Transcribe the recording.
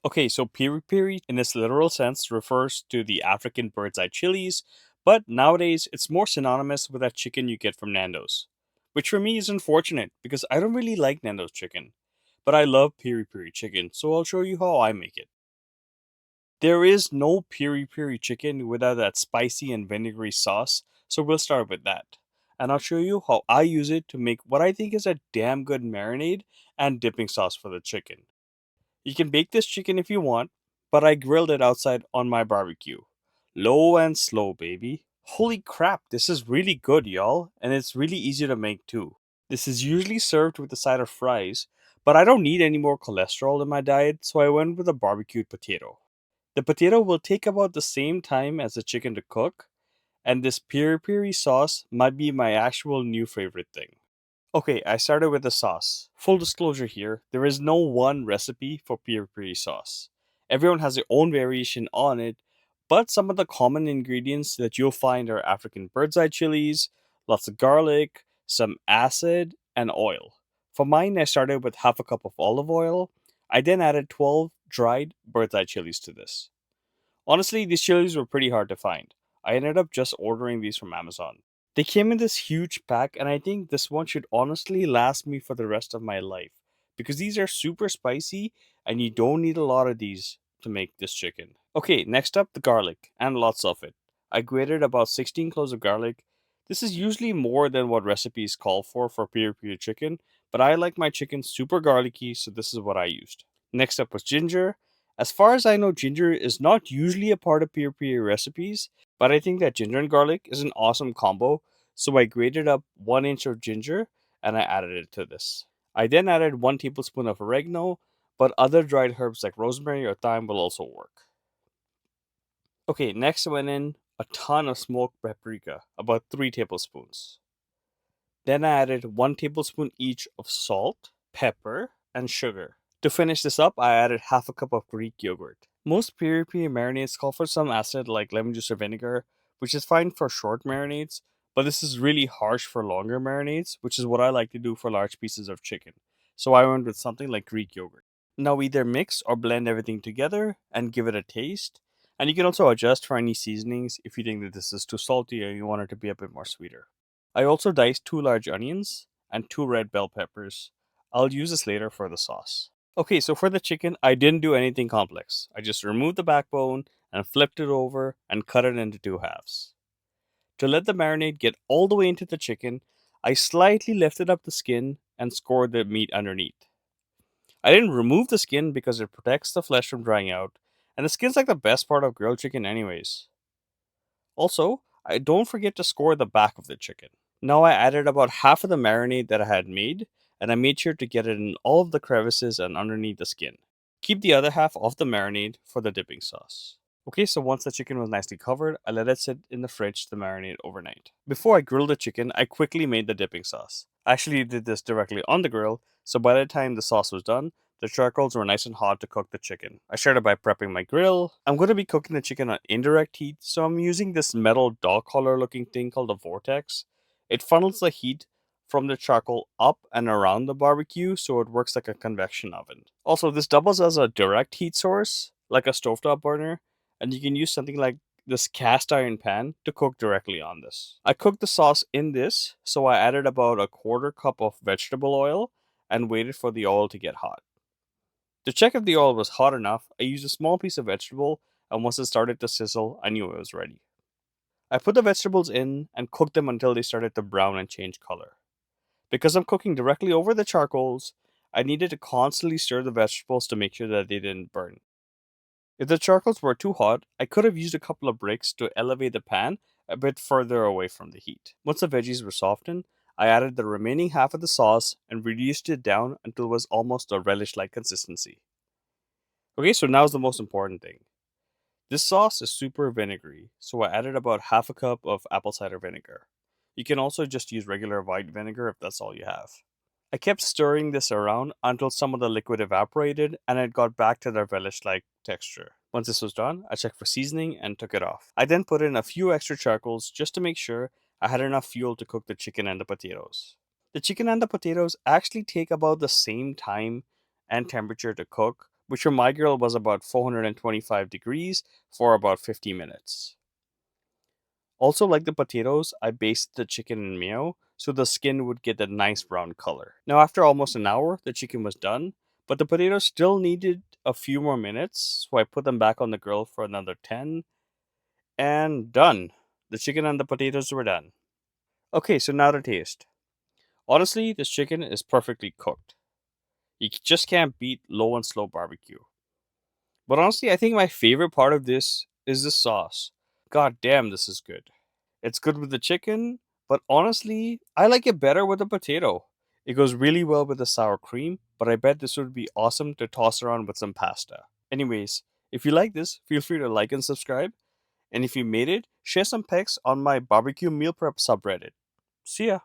Okay, so peri-peri in its literal sense refers to the African bird's eye chilies, but nowadays it's more synonymous with that chicken you get from Nando's. Which for me is unfortunate because I don't really like Nando's chicken, but I love peri-peri chicken, so I'll show you how I make it. There is no peri-peri chicken without that spicy and vinegary sauce, so we'll start with that. And I'll show you how I use it to make what I think is a damn good marinade and dipping sauce for the chicken. You can bake this chicken if you want, but I grilled it outside on my barbecue. Low and slow, baby. Holy crap, this is really good, y'all, and it's really easy to make too. This is usually served with a side of fries, but I don't need any more cholesterol in my diet, so I went with a barbecued potato. The potato will take about the same time as the chicken to cook, and this peri peri sauce might be my actual new favorite thing. Okay, I started with the sauce. Full disclosure here, there is no one recipe for peri-peri sauce. Everyone has their own variation on it, but some of the common ingredients that you'll find are African bird's eye chilies, lots of garlic, some acid, and oil. For mine, I started with half a cup of olive oil. I then added 12 dried bird's eye chilies to this. Honestly, these chilies were pretty hard to find. I ended up just ordering these from Amazon. They came in this huge pack, and I think this one should honestly last me for the rest of my life because these are super spicy and you don't need a lot of these to make this chicken. Okay, next up the garlic, and lots of it. I grated about 16 cloves of garlic. This is usually more than what recipes call for peri-peri chicken, but I like my chicken super garlicky, so this is what I used. Next up was ginger. As far as I know, ginger is not usually a part of peri-peri recipes, but I think that ginger and garlic is an awesome combo, so I grated up 1 inch of ginger and I added it to this. I then added 1 tablespoon of oregano, but other dried herbs like rosemary or thyme will also work. Okay, next I went in a ton of smoked paprika, about 3 tablespoons. Then I added 1 tablespoon each of salt, pepper, and sugar. To finish this up, I added half a cup of Greek yogurt. Most peri-peri marinades call for some acid like lemon juice or vinegar, which is fine for short marinades, but this is really harsh for longer marinades, which is what I like to do for large pieces of chicken. So I went with something like Greek yogurt. Now either mix or blend everything together and give it a taste. And you can also adjust for any seasonings if you think that this is too salty or you want it to be a bit more sweeter. I also diced 2 large onions and 2 red bell peppers. I'll use this later for the sauce. Okay, so for the chicken, I didn't do anything complex. I just removed the backbone and flipped it over and cut it into 2 halves. To let the marinade get all the way into the chicken, I slightly lifted up the skin and scored the meat underneath. I didn't remove the skin because it protects the flesh from drying out, and the skin's like the best part of grilled chicken, anyways. Also, I don't forget to score the back of the chicken. Now I added about half of the marinade that I had made, and I made sure to get it in all of the crevices and underneath the skin. Keep the other half of the marinade for the dipping sauce. Okay, so once the chicken was nicely covered, I let it sit in the fridge to marinate overnight. Before I grilled the chicken, I quickly made the dipping sauce. I actually did this directly on the grill, so by the time the sauce was done, the charcoals were nice and hot to cook the chicken. I started by prepping my grill. I'm going to be cooking the chicken on indirect heat, so I'm using this metal dog collar looking thing called a vortex. It funnels the heat from the charcoal up and around the barbecue, so it works like a convection oven. Also, this doubles as a direct heat source, like a stovetop burner, and you can use something like this cast iron pan to cook directly on this. I cooked the sauce in this, so I added about a quarter cup of vegetable oil and waited for the oil to get hot. To check if the oil was hot enough, I used a small piece of vegetable, and once it started to sizzle, I knew it was ready. I put the vegetables in and cooked them until they started to brown and change color. Because I'm cooking directly over the charcoals, I needed to constantly stir the vegetables to make sure that they didn't burn. If the charcoals were too hot, I could have used a couple of bricks to elevate the pan a bit further away from the heat. Once the veggies were softened, I added the remaining half of the sauce and reduced it down until it was almost a relish like consistency. Okay, so now's the most important thing. This sauce is super vinegary, so I added about half a cup of apple cider vinegar. You can also just use regular white vinegar if that's all you have. I kept stirring this around until some of the liquid evaporated and it got back to their relish like texture. Once this was done, I checked for seasoning and took it off. I then put in a few extra charcoals just to make sure I had enough fuel to cook the chicken and the potatoes. The chicken and the potatoes actually take about the same time and temperature to cook, which for my grill was about 425 degrees for about 50 minutes. Also, like the potatoes, I basted the chicken in mayo so the skin would get a nice brown color. Now, after almost an hour, the chicken was done, but the potatoes still needed a few more minutes, so I put them back on the grill for another 10 and done. The chicken and the potatoes were done. Okay, so now the taste. Honestly, this chicken is perfectly cooked. You just can't beat low and slow barbecue. But honestly, I think my favorite part of this is the sauce. God damn, this is good. It's good with the chicken, but honestly, I like it better with the potato. It goes really well with the sour cream, but I bet this would be awesome to toss around with some pasta. Anyways, if you like this, feel free to like and subscribe. And if you made it, share some pics on my barbecue meal prep subreddit. See ya!